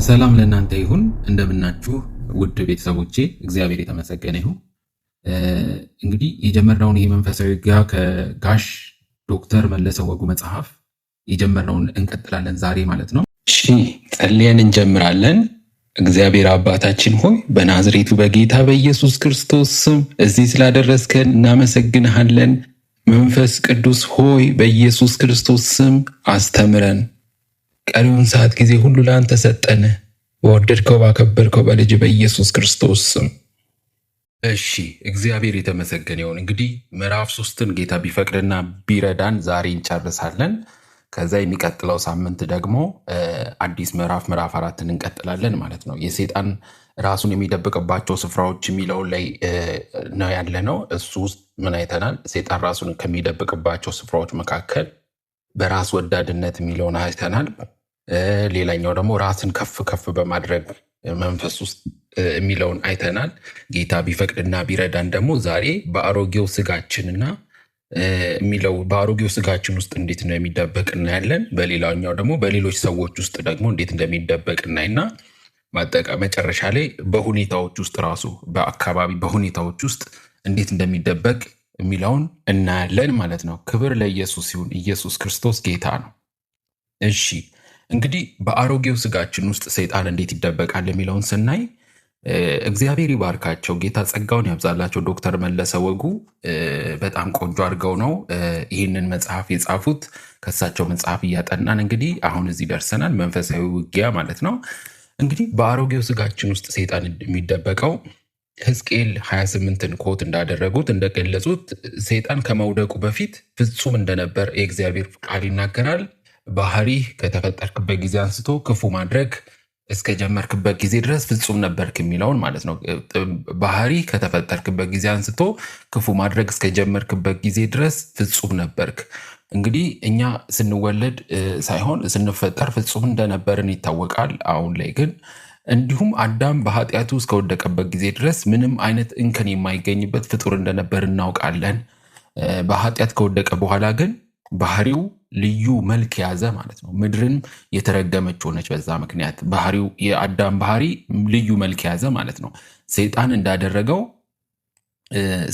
ሰላም ለእናንተ ይሁን። እንደምናችሁ ውድ ቤተሰቦቼ፣ እግዚአብሔር የተመሰገነ ይሁን። እንግዲህ የጀመርነውን ይህ መንፈሳዊ ውጊያ ከጋሽ ዶክተር መለሰ ወጉ መጽሐፍ የጀመርነውን እንቀጥላለን ዛሬ ማለት ነው። እሺ ጸልየን እንጀምራለን። እግዚአብሔር አባታችን ሆይ በናዝሬቱ በጌታ በኢየሱስ ክርስቶስ ስም እዚህ ስላደረስከን እናመሰግንሃለን። መንፈስ ቅዱስ ሆይ በኢየሱስ ክርስቶስ ስም አስተምረን። ቀሪውን ሰዓት ጊዜ ሁሉ ለአንተ ሰጠን። በወደድከው ባከበርከው በልጅ በኢየሱስ ክርስቶስ ስም። እሺ እግዚአብሔር የተመሰገነ ይሁን። እንግዲህ ምዕራፍ 3ን ጌታ ቢፈቅድና ቢረዳን ዛሬ እንጨርሳለን። ከዛ የሚቀጥለው ሳምንት ደግሞ አዲስ ምዕራፍ 4ን እንቀጥላለን ማለት ነው። የሰይጣን ራሱን የሚደብቅባቸው ስፍራዎች የሚለው ላይ ነው ያለ ነው። እሱ ውስጥ ምን አይተናል? ሰይጣን ራሱን ከሚደብቅባቸው ስፍራዎች መካከል በራስ ወዳድነት የሚለውን አይተናል። ሌላኛው ደግሞ ራስን ከፍ ከፍ በማድረግ መንፈስ ውስጥ የሚለውን አይተናል። ጌታ ቢፈቅድና ቢረዳን ደግሞ ዛሬ በአሮጌው ስጋችንና የሚለው በአሮጌው ስጋችን ውስጥ እንዴት ነው የሚደበቅ እናያለን። በሌላኛው ደግሞ በሌሎች ሰዎች ውስጥ ደግሞ እንዴት እንደሚደበቅ እናይና መጨረሻ ላይ በሁኔታዎች ውስጥ ራሱ በአካባቢ በሁኔታዎች ውስጥ እንዴት እንደሚደበቅ የሚለውን እናያለን ማለት ነው። ክብር ለኢየሱስ ይሁን። ኢየሱስ ክርስቶስ ጌታ ነው። እሺ እንግዲህ በአሮጌው ስጋችን ውስጥ ሰይጣን እንዴት ይደበቃል የሚለውን ስናይ እግዚአብሔር ይባርካቸው፣ ጌታ ጸጋውን ያብዛላቸው። ዶክተር መለሰ ወጉ በጣም ቆንጆ አድርገው ነው ይህንን መጽሐፍ የጻፉት። ከእሳቸው መጽሐፍ እያጠናን እንግዲህ አሁን እዚህ ደርሰናል። መንፈሳዊ ውጊያ ማለት ነው። እንግዲህ በአሮጌው ስጋችን ውስጥ ሰይጣን የሚደበቀው ሕዝቅኤል 28ን ኮት እንዳደረጉት እንደገለጹት ሰይጣን ከመውደቁ በፊት ፍጹም እንደነበር የእግዚአብሔር ቃል ይናገራል። ባህሪህ ከተፈጠርክበት ጊዜ አንስቶ ክፉ ማድረግ እስከጀመርክበት ጊዜ ድረስ ፍጹም ነበርክ የሚለውን ማለት ነው። ባህሪህ ከተፈጠርክበት ጊዜ አንስቶ ክፉ ማድረግ እስከጀመርክበት ጊዜ ድረስ ፍጹም ነበርክ። እንግዲህ እኛ ስንወለድ ሳይሆን ስንፈጠር ፍጹም እንደነበርን ይታወቃል። አሁን ላይ ግን እንዲሁም አዳም በኃጢአቱ እስከወደቀበት ጊዜ ድረስ ምንም አይነት እንከን የማይገኝበት ፍጡር እንደነበር እናውቃለን። በኃጢአት ከወደቀ በኋላ ግን ባህሪው ልዩ መልክ ያዘ ማለት ነው። ምድርን የተረገመች ሆነች። በዛ ምክንያት ባህሪው የአዳም ባህሪ ልዩ መልክ ያዘ ማለት ነው። ሰይጣን እንዳደረገው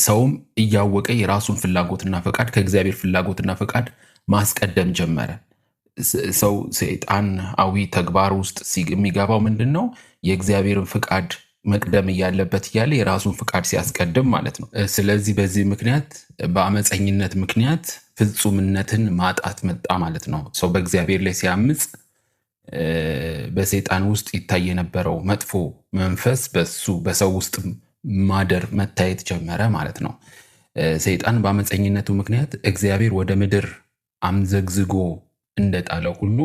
ሰውም እያወቀ የራሱን ፍላጎትና ፈቃድ ከእግዚአብሔር ፍላጎትና ፈቃድ ማስቀደም ጀመረ። ሰው ሰይጣናዊ ተግባር ውስጥ የሚገባው ምንድን ነው? የእግዚአብሔርን ፍቃድ መቅደም እያለበት እያለ የራሱን ፍቃድ ሲያስቀድም ማለት ነው። ስለዚህ በዚህ ምክንያት በአመፀኝነት ምክንያት ፍጹምነትን ማጣት መጣ ማለት ነው። ሰው በእግዚአብሔር ላይ ሲያምፅ በሰይጣን ውስጥ ይታይ የነበረው መጥፎ መንፈስ በሰው ውስጥ ማደር መታየት ጀመረ ማለት ነው። ሰይጣን በአመፀኝነቱ ምክንያት እግዚአብሔር ወደ ምድር አምዘግዝጎ እንደጣለው ሁሉ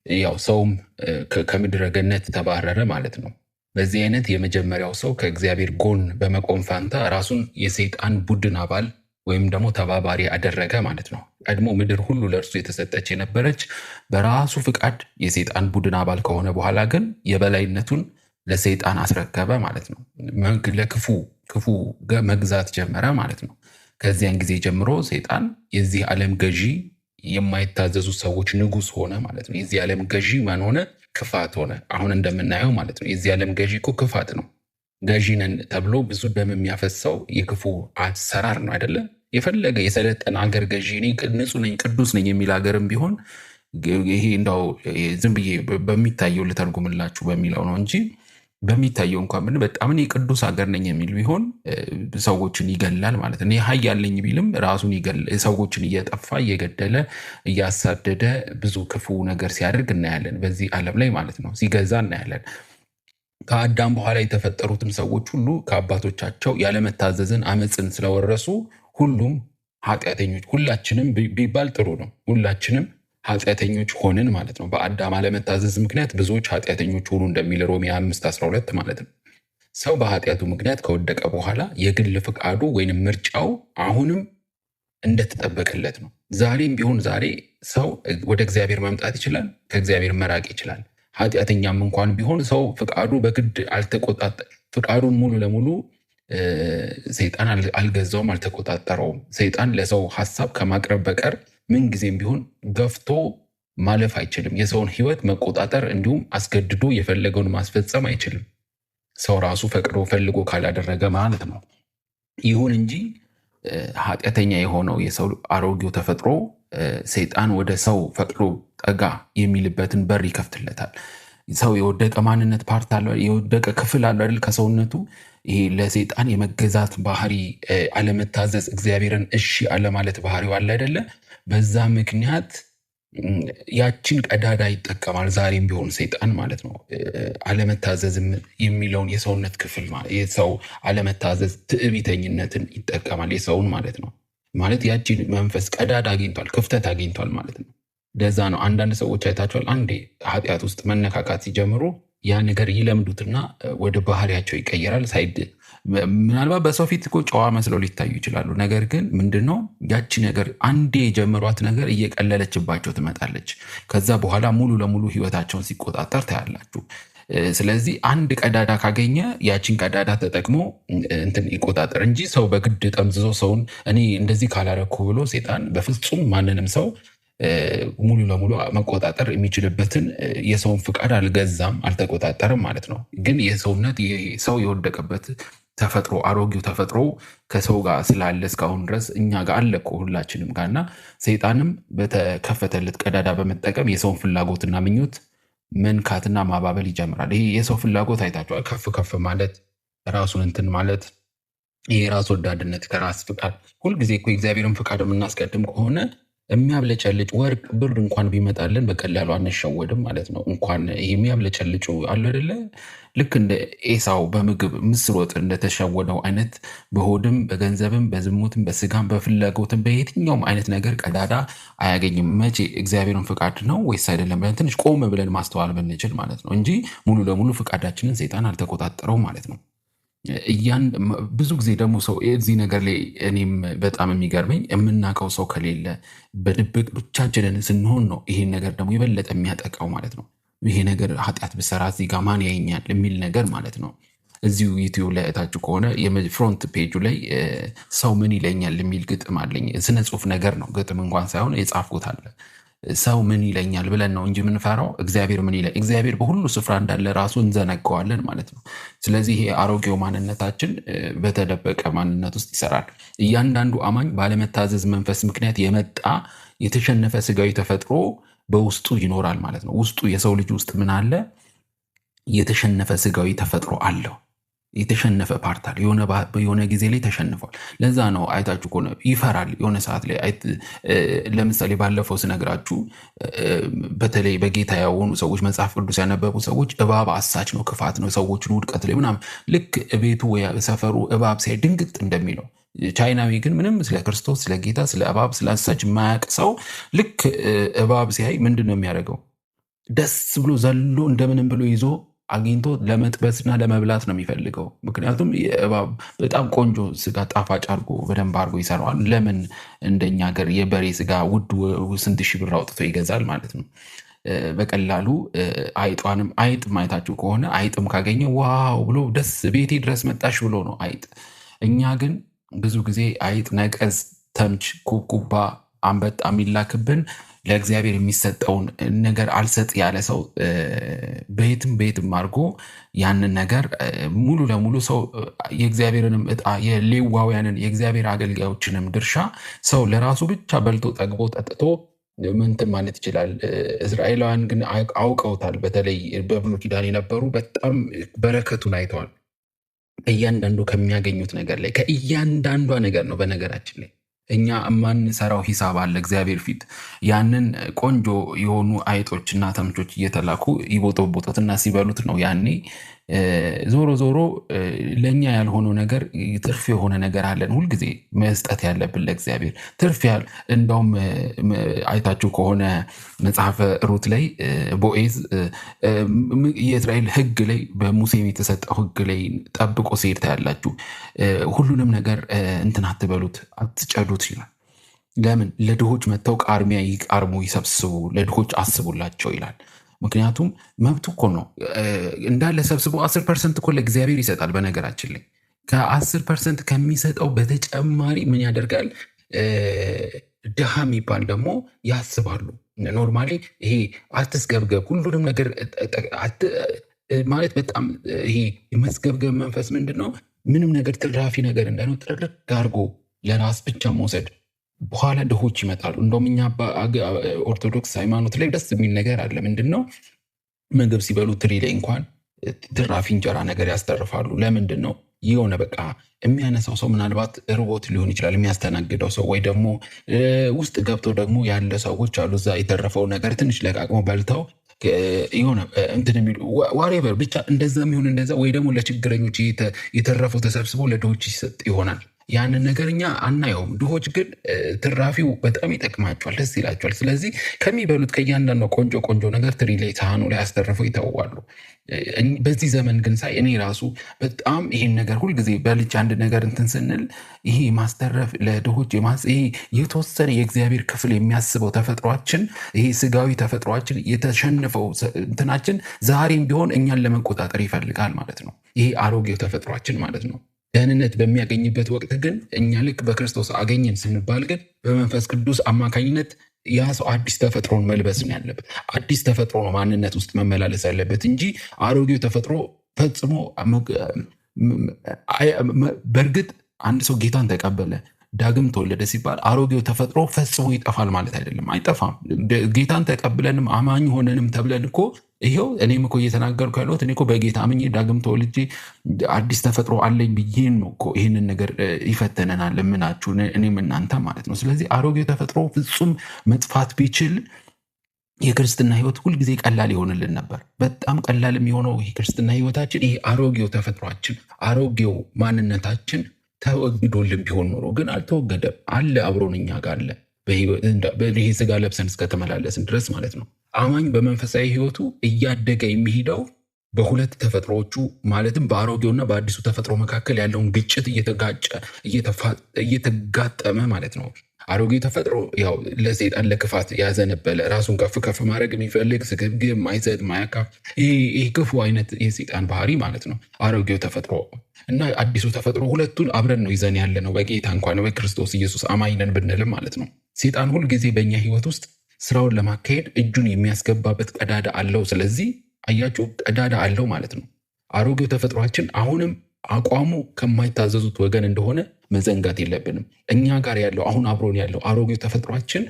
ያው ሰውም ከምድረ ገነት ተባረረ ማለት ነው። በዚህ አይነት የመጀመሪያው ሰው ከእግዚአብሔር ጎን በመቆም ፋንታ ራሱን የሰይጣን ቡድን አባል ወይም ደግሞ ተባባሪ አደረገ ማለት ነው። ቀድሞ ምድር ሁሉ ለእርሱ የተሰጠች የነበረች በራሱ ፍቃድ የሰይጣን ቡድን አባል ከሆነ በኋላ ግን የበላይነቱን ለሰይጣን አስረከበ ማለት ነው። ለክፉ መግዛት ጀመረ ማለት ነው። ከዚያን ጊዜ ጀምሮ ሰይጣን የዚህ ዓለም ገዢ፣ የማይታዘዙ ሰዎች ንጉሥ ሆነ ማለት ነው። የዚህ ዓለም ገዢ ማን ሆነ? ክፋት ሆነ። አሁን እንደምናየው ማለት ነው። የዚህ ዓለም ገዢ እኮ ክፋት ነው። ገዢ ነን ተብሎ ብዙ ደም የሚያፈሰው የክፉ አሰራር ነው አይደለ? የፈለገ የሰለጠነ አገር ገዢ ንጹሕ ነኝ ቅዱስ ነኝ የሚል ሀገርም ቢሆን ይሄ እንዳው ዝም ብዬ በሚታየው ልተርጉምላችሁ በሚለው ነው እንጂ በሚታየው እንኳን በጣም እኔ ቅዱስ ሀገር ነኝ የሚል ቢሆን ሰዎችን ይገላል ማለት ነው። ሀይ ያለኝ ቢልም ራሱን ሰዎችን እየጠፋ እየገደለ እያሳደደ ብዙ ክፉ ነገር ሲያደርግ እናያለን በዚህ ዓለም ላይ ማለት ነው። ሲገዛ እናያለን። ከአዳም በኋላ የተፈጠሩትን ሰዎች ሁሉ ከአባቶቻቸው ያለመታዘዝን አመፅን ስለወረሱ ሁሉም ኃጢአተኞች፣ ሁላችንም ቢባል ጥሩ ነው። ሁላችንም ኃጢአተኞች ሆንን ማለት ነው። በአዳም አለመታዘዝ ምክንያት ብዙዎች ኃጢአተኞች ሆኑ እንደሚል ሮሜ 5:12 ማለት ነው። ሰው በኃጢአቱ ምክንያት ከወደቀ በኋላ የግል ፍቃዱ ወይንም ምርጫው አሁንም እንደተጠበቀለት ነው። ዛሬም ቢሆን ዛሬ ሰው ወደ እግዚአብሔር መምጣት ይችላል፣ ከእግዚአብሔር መራቅ ይችላል። ኃጢአተኛም እንኳን ቢሆን ሰው ፍቃዱ በግድ ፍቃዱን ሙሉ ለሙሉ ሰይጣን አልገዛውም፣ አልተቆጣጠረውም። ሰይጣን ለሰው ሀሳብ ከማቅረብ በቀር ምን ጊዜም ቢሆን ገፍቶ ማለፍ አይችልም። የሰውን ህይወት መቆጣጠር እንዲሁም አስገድዶ የፈለገውን ማስፈጸም አይችልም። ሰው ራሱ ፈቅዶ ፈልጎ ካላደረገ ማለት ነው። ይሁን እንጂ ኃጢአተኛ የሆነው የሰው አሮጌው ተፈጥሮ ሰይጣን ወደ ሰው ፈቅዶ ጠጋ የሚልበትን በር ይከፍትለታል። ሰው የወደቀ ማንነት ፓርት አለ፣ የወደቀ ክፍል አለ አይደል? ከሰውነቱ ይሄ ለሰይጣን የመገዛት ባህሪ፣ አለመታዘዝ፣ እግዚአብሔርን እሺ አለማለት ባህሪው አለ አይደለ? በዛ ምክንያት ያችን ቀዳዳ ይጠቀማል። ዛሬም ቢሆን ሰይጣን ማለት ነው አለመታዘዝ የሚለውን የሰውነት ክፍል የሰው አለመታዘዝ ትዕቢተኝነትን ይጠቀማል። የሰውን ማለት ነው ማለት ያችን መንፈስ ቀዳዳ አግኝቷል፣ ክፍተት አግኝቷል ማለት ነው። ለዛ ነው አንዳንድ ሰዎች አይታቸዋል። አንዴ ኃጢአት ውስጥ መነካካት ሲጀምሩ ያ ነገር ይለምዱትና ወደ ባህሪያቸው ይቀየራል። ሳይድ ምናልባት በሰው ፊት እኮ ጨዋ መስለው ሊታዩ ይችላሉ። ነገር ግን ምንድነው ያቺ ነገር አንዴ የጀመሯት ነገር እየቀለለችባቸው ትመጣለች። ከዛ በኋላ ሙሉ ለሙሉ ህይወታቸውን ሲቆጣጠር ታያላችሁ። ስለዚህ አንድ ቀዳዳ ካገኘ ያችን ቀዳዳ ተጠቅሞ እንትን ይቆጣጠር እንጂ ሰው በግድ ጠምዝዞ ሰውን እኔ እንደዚህ ካላረኩ ብሎ ሰይጣን በፍጹም ማንንም ሰው ሙሉ ለሙሉ መቆጣጠር የሚችልበትን የሰውን ፍቃድ አልገዛም፣ አልተቆጣጠርም ማለት ነው። ግን የሰውነት ሰው የወደቀበት ተፈጥሮ አሮጌው ተፈጥሮ ከሰው ጋር ስላለ እስካሁን ድረስ እኛ ጋር አለ እኮ ሁላችንም ጋር እና ሰይጣንም በተከፈተለት ቀዳዳ በመጠቀም የሰውን ፍላጎትና ምኞት መንካትና ማባበል ይጀምራል። ይሄ የሰው ፍላጎት አይታችኋል። ከፍ ከፍ ማለት፣ ራሱን እንትን ማለት፣ ይሄ ራስ ወዳድነት ከራስ ፍቃድ። ሁልጊዜ እኮ የእግዚአብሔርን ፍቃድ የምናስቀድም ከሆነ የሚያብለጨልጭ ወርቅ ብር እንኳን ቢመጣልን በቀላሉ አንሸወድም ማለት ነው። እንኳን የሚያብለጨልጩ አሉ አይደለ? ልክ እንደ ኤሳው በምግብ ምስር ወጥ እንደተሸወደው አይነት በሆድም በገንዘብም በዝሙትም በስጋም በፍላጎትም በየትኛውም አይነት ነገር ቀዳዳ አያገኝም። መቼ እግዚአብሔርን ፍቃድ ነው ወይስ አይደለም ብለን ትንሽ ቆም ብለን ማስተዋል ብንችል ማለት ነው እንጂ ሙሉ ለሙሉ ፍቃዳችንን ሰይጣን አልተቆጣጠረው ማለት ነው። ብዙ ጊዜ ደግሞ ሰው እዚህ ነገር ላይ እኔም በጣም የሚገርመኝ የምናውቀው ሰው ከሌለ በድብቅ ብቻችንን ስንሆን ነው ይሄን ነገር ደግሞ የበለጠ የሚያጠቃው ማለት ነው። ይሄ ነገር ኃጢአት ብሰራ እዚህ ጋር ማን ያየኛል የሚል ነገር ማለት ነው። እዚሁ ዩቲዩብ ላይ አይታችሁ ከሆነ ፍሮንት ፔጁ ላይ ሰው ምን ይለኛል የሚል ግጥም አለኝ። ስነ ጽሁፍ ነገር ነው፣ ግጥም እንኳን ሳይሆን የጻፍኩት አለ። ሰው ምን ይለኛል ብለን ነው እንጂ የምንፈራው እግዚአብሔር ምን ይለኛል። እግዚአብሔር በሁሉ ስፍራ እንዳለ ራሱ እንዘነገዋለን ማለት ነው። ስለዚህ ይሄ አሮጌው ማንነታችን በተደበቀ ማንነት ውስጥ ይሰራል። እያንዳንዱ አማኝ ባለመታዘዝ መንፈስ ምክንያት የመጣ የተሸነፈ ስጋዊ ተፈጥሮ በውስጡ ይኖራል ማለት ነው። ውስጡ የሰው ልጅ ውስጥ ምን አለ? የተሸነፈ ስጋዊ ተፈጥሮ አለው። የተሸነፈ ፓርት አለ። የሆነ ጊዜ ላይ ተሸንፏል። ለዛ ነው አይታችሁ ከሆነ ይፈራል። የሆነ ሰዓት ላይ ለምሳሌ ባለፈው ስነግራችሁ በተለይ በጌታ የሆኑ ሰዎች መጽሐፍ ቅዱስ ያነበቡ ሰዎች እባብ አሳች ነው፣ ክፋት ነው፣ ሰዎችን ውድቀት ላይ ምናምን ልክ ቤቱ ሰፈሩ እባብ ሲያይ ድንግጥ እንደሚለው ቻይናዊ ግን ምንም ስለ ክርስቶስ ስለ ጌታ ስለ እባብ ስለ አሳች የማያውቅ ሰው ልክ እባብ ሲያይ ምንድን ነው የሚያደርገው? ደስ ብሎ ዘሎ እንደምንም ብሎ ይዞ አግኝቶ ለመጥበስና ለመብላት ነው የሚፈልገው። ምክንያቱም እባብ በጣም ቆንጆ ስጋ ጣፋጭ አድርጎ በደንብ አድርጎ ይሰራዋል። ለምን እንደኛ ሀገር የበሬ ስጋ ውድ ስንት ሺህ ብር አውጥቶ ይገዛል ማለት ነው። በቀላሉ አይጥ ማየታችሁ ከሆነ አይጥም ካገኘ ዋው ብሎ ደስ ቤቴ ድረስ መጣሽ ብሎ ነው አይጥ። እኛ ግን ብዙ ጊዜ አይጥ፣ ነቀዝ፣ ተምች፣ ኩብኩባ፣ አንበጣ የሚላክብን ለእግዚአብሔር የሚሰጠውን ነገር አልሰጥ ያለ ሰው በየትም አድርጎ ያንን ነገር ሙሉ ለሙሉ ሰው የእግዚአብሔርንም ዕጣ የሌዋውያንን የእግዚአብሔር አገልጋዮችንም ድርሻ ሰው ለራሱ ብቻ በልቶ ጠግቦ ጠጥቶ ምንትን ማለት ይችላል። እስራኤላውያን ግን አውቀውታል። በተለይ በብሉይ ኪዳን የነበሩ በጣም በረከቱን አይተዋል። እያንዳንዱ ከሚያገኙት ነገር ላይ ከእያንዳንዷ ነገር ነው። በነገራችን ላይ እኛ የማንሰራው ሂሳብ አለ እግዚአብሔር ፊት። ያንን ቆንጆ የሆኑ አይጦችና ተምቾች እየተላኩ ይቦጠቦጡትና ሲበሉት ነው ያኔ ዞሮ ዞሮ ለእኛ ያልሆነው ነገር ትርፍ የሆነ ነገር አለን ሁልጊዜ መስጠት ያለብን ለእግዚአብሔር ትርፍ ያል። እንደውም አይታችሁ ከሆነ መጽሐፈ ሩት ላይ ቦዔዝ የእስራኤል ሕግ ላይ በሙሴም የተሰጠው ሕግ ላይ ጠብቆ ሲሄድ ታያላችሁ። ሁሉንም ነገር እንትን አትበሉት፣ አትጨዱት ይላል። ለምን? ለድሆች መጥተው ቃርሚያ ይቃርሙ ይሰብስቡ፣ ለድሆች አስቡላቸው ይላል። ምክንያቱም መብቱ እኮ ነው እንዳለ ሰብስቦ 10% እኮ ለእግዚአብሔር ይሰጣል። በነገራችን ላይ ከ10% ከሚሰጠው በተጨማሪ ምን ያደርጋል? ድሃ የሚባል ደግሞ ያስባሉ። ኖርማሊ ይሄ አትስገብገብ፣ ሁሉንም ነገር ማለት በጣም ይሄ የመስገብገብ መንፈስ ምንድን ነው? ምንም ነገር ትራፊ ነገር እንዳይሆን ጥርቅ አድርጎ ለራስ ብቻ መውሰድ። በኋላ ድሆች ይመጣሉ። እንደውም እኛ ኦርቶዶክስ ሃይማኖት ላይ ደስ የሚል ነገር አለ። ምንድን ነው? ምግብ ሲበሉ ትሪ ላይ እንኳን ትራፊ እንጀራ ነገር ያስተርፋሉ። ለምንድን ነው? የሆነ በቃ የሚያነሳው ሰው ምናልባት ርቦት ሊሆን ይችላል፣ የሚያስተናግደው ሰው ወይ ደግሞ ውስጥ ገብቶ ደግሞ ያለ ሰዎች አሉ። እዛ የተረፈው ነገር ትንሽ ለቃቅመው በልተው የሆነ እንትን የሚሉ ዋሬቨር ብቻ እንደዛ የሚሆን እንደዛ፣ ወይ ደግሞ ለችግረኞች የተረፈው ተሰብስቦ ለድሆች ይሰጥ ይሆናል። ያንን ነገር እኛ አናየውም። ድሆች ግን ትራፊው በጣም ይጠቅማቸዋል፣ ደስ ይላቸዋል። ስለዚህ ከሚበሉት ከእያንዳንዱ ቆንጆ ቆንጆ ነገር ትሪ ላይ ሳህኑ ላይ አስተርፈው ይተዋሉ። በዚህ ዘመን ግን ሳይ እኔ ራሱ በጣም ይሄን ነገር ሁልጊዜ በልጅ አንድ ነገር እንትን ስንል ይሄ ማስተረፍ ለድሆች ይሄ የተወሰነ የእግዚአብሔር ክፍል የሚያስበው ተፈጥሯችን፣ ይሄ ስጋዊ ተፈጥሯችን የተሸነፈው እንትናችን ዛሬም ቢሆን እኛን ለመቆጣጠር ይፈልጋል ማለት ነው። ይሄ አሮጌው ተፈጥሯችን ማለት ነው። ደህንነት በሚያገኝበት ወቅት ግን እኛ ልክ በክርስቶስ አገኘን ስንባል ግን በመንፈስ ቅዱስ አማካኝነት ያ ሰው አዲስ ተፈጥሮን መልበስ ነው ያለበት። አዲስ ተፈጥሮ ነው ማንነት ውስጥ መመላለስ ያለበት እንጂ አሮጌው ተፈጥሮ ፈጽሞ በእርግጥ አንድ ሰው ጌታን ተቀበለ ዳግም ተወለደ ሲባል አሮጌው ተፈጥሮ ፈጽሞ ይጠፋል ማለት አይደለም። አይጠፋም። ጌታን ተቀብለንም አማኝ ሆነንም ተብለን እኮ ይሄው እኔም እኮ እየተናገርኩ ያለሁት እኔ እኮ በጌታ አምኜ ዳግም ተወልጄ አዲስ ተፈጥሮ አለኝ ብዬ ነው እኮ ይህንን ነገር ይፈተነናል ለምናችሁ እኔም እናንተ ማለት ነው። ስለዚህ አሮጌው ተፈጥሮ ፍጹም መጥፋት ቢችል የክርስትና ህይወት ሁልጊዜ ቀላል ይሆንልን ነበር። በጣም ቀላል የሚሆነው የክርስትና ህይወታችን ይህ አሮጌው ተፈጥሯችን አሮጌው ማንነታችን ተወግዶልን ቢሆን ኖሮ ግን አልተወገደም። አለ አብሮን እኛ ጋር አለ። ይሄ ስጋ ለብሰን እስከተመላለስን ድረስ ማለት ነው። አማኝ በመንፈሳዊ ህይወቱ እያደገ የሚሄደው በሁለት ተፈጥሮዎቹ ማለትም በአሮጌውና በአዲሱ ተፈጥሮ መካከል ያለውን ግጭት እየተጋጠመ ማለት ነው። አሮጌ ተፈጥሮ ያው ለሰይጣን ለክፋት ያዘነበለ ራሱን ከፍ ከፍ ማድረግ የሚፈልግ ስግብግብ፣ ማይሰጥ፣ ማያካፍ ይህ ክፉ አይነት የሰይጣን ባህሪ ማለት ነው አሮጌው ተፈጥሮ እና አዲሱ ተፈጥሮ ሁለቱን አብረን ነው ይዘን ያለ ነው። በጌታ እንኳን በክርስቶስ ኢየሱስ አማኝ ነን ብንልም ማለት ነው። ሰይጣን ሁልጊዜ በእኛ ህይወት ውስጥ ስራውን ለማካሄድ እጁን የሚያስገባበት ቀዳዳ አለው። ስለዚህ አያችሁ ቀዳዳ አለው ማለት ነው። አሮጌው ተፈጥሯችን አሁንም አቋሙ ከማይታዘዙት ወገን እንደሆነ መዘንጋት የለብንም። እኛ ጋር ያለው አሁን አብሮን ያለው አሮጌው ተፈጥሯችን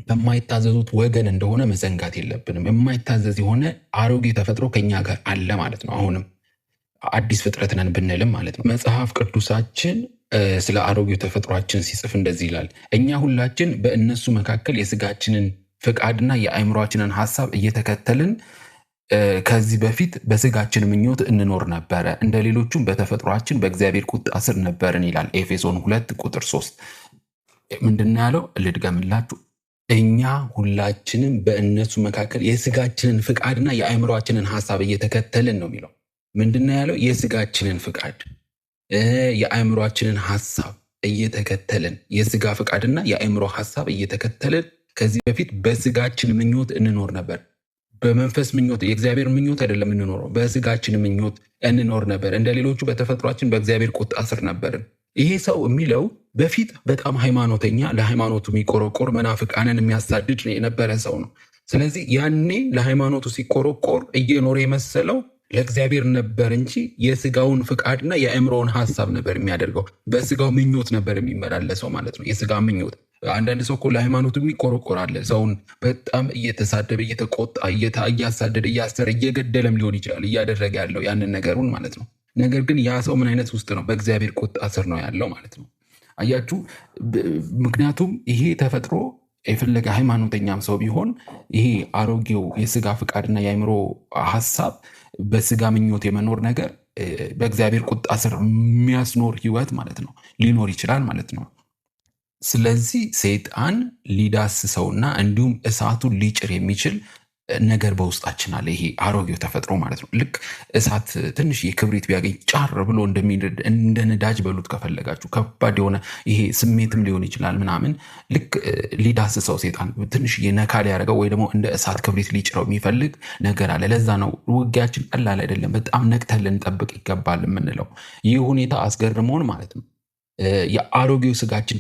ከማይታዘዙት ወገን እንደሆነ መዘንጋት የለብንም። የማይታዘዝ የሆነ አሮጌ ተፈጥሮ ከኛ ጋር አለ ማለት ነው። አሁንም አዲስ ፍጥረት ነን ብንልም ማለት ነው። መጽሐፍ ቅዱሳችን ስለ አሮጌው ተፈጥሯችን ሲጽፍ እንደዚህ ይላል። እኛ ሁላችን በእነሱ መካከል የስጋችንን ፍቃድና የአእምሯችንን ሐሳብ እየተከተልን ከዚህ በፊት በስጋችን ምኞት እንኖር ነበረ፣ እንደ ሌሎቹም በተፈጥሯችን በእግዚአብሔር ቁጣ ስር ነበርን ይላል ኤፌሶን 2:3። ምንድን ያለው? ልድገምላችሁ። እኛ ሁላችንም በእነሱ መካከል የስጋችንን ፍቃድና የአእምሯችንን ሐሳብ እየተከተልን ነው የሚለው። ምንድን ያለው? የስጋችንን ፍቃድ የአእምሯችንን ሐሳብ እየተከተልን፣ የስጋ ፍቃድና የአእምሮ ሐሳብ እየተከተልን ከዚህ በፊት በስጋችን ምኞት እንኖር ነበር። በመንፈስ ምኞት የእግዚአብሔር ምኞት አይደለም እንኖረው፣ በስጋችን ምኞት እንኖር ነበር፣ እንደ ሌሎቹ በተፈጥሯችን በእግዚአብሔር ቁጣ ስር ነበርን። ይሄ ሰው የሚለው በፊት በጣም ሃይማኖተኛ፣ ለሃይማኖቱ የሚቆረቆር መናፍቃንን የሚያሳድድ የነበረ ሰው ነው። ስለዚህ ያኔ ለሃይማኖቱ ሲቆረቆር እየኖረ የመሰለው ለእግዚአብሔር ነበር እንጂ የስጋውን ፍቃድና የአእምሮውን ሐሳብ ነበር የሚያደርገው። በስጋው ምኞት ነበር የሚመላለሰው ማለት ነው። የስጋ ምኞት። አንዳንድ ሰው እኮ ለሃይማኖቱ ይቆረቆራል። ሰውን በጣም እየተሳደበ እየተቆጣ እያሳደደ እያሰረ እየገደለም ሊሆን ይችላል እያደረገ ያለው ያንን ነገሩን ማለት ነው። ነገር ግን ያ ሰው ምን አይነት ውስጥ ነው? በእግዚአብሔር ቁጣ ስር ነው ያለው ማለት ነው። አያችሁ። ምክንያቱም ይሄ ተፈጥሮ የፈለገ ሃይማኖተኛም ሰው ቢሆን ይሄ አሮጌው የስጋ ፍቃድና የአእምሮ ሐሳብ በስጋ ምኞት የመኖር ነገር በእግዚአብሔር ቁጣ ስር የሚያስኖር ህይወት ማለት ነው ሊኖር ይችላል ማለት ነው። ስለዚህ ሰይጣን ሊዳስሰውና እንዲሁም እሳቱን ሊጭር የሚችል ነገር በውስጣችን አለ። ይሄ አሮጌው ተፈጥሮ ማለት ነው። ልክ እሳት ትንሽ የክብሪት ቢያገኝ ጫር ብሎ እንደ ነዳጅ በሉት ከፈለጋችሁ፣ ከባድ የሆነ ይሄ ስሜትም ሊሆን ይችላል ምናምን። ልክ ሊዳስሰው ሰይጣን ትንሽ የነካ ሊያደርገው ወይ ደግሞ እንደ እሳት ክብሪት ሊጭረው የሚፈልግ ነገር አለ። ለዛ ነው ውጊያችን ቀላል አይደለም፣ በጣም ነቅተን ልንጠብቅ ይገባል የምንለው። ይህ ሁኔታ አስገርመውን ማለት ነው የአሮጌው ስጋችን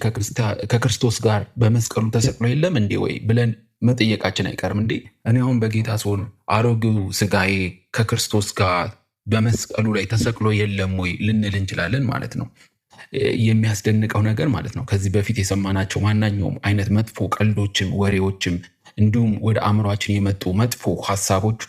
ከክርስቶስ ጋር በመስቀሉ ተሰቅሎ የለም እንዴ ወይ ብለን መጠየቃችን አይቀርም። እንዴ እኔ አሁን በጌታ ስሆን አሮጌው ስጋዬ ከክርስቶስ ጋር በመስቀሉ ላይ ተሰቅሎ የለም ወይ ልንል እንችላለን ማለት ነው። የሚያስደንቀው ነገር ማለት ነው ከዚህ በፊት የሰማናቸው ማናኛውም አይነት መጥፎ ቀልዶችም ወሬዎችም እንዲሁም ወደ አእምሯችን የመጡ መጥፎ ሀሳቦች፣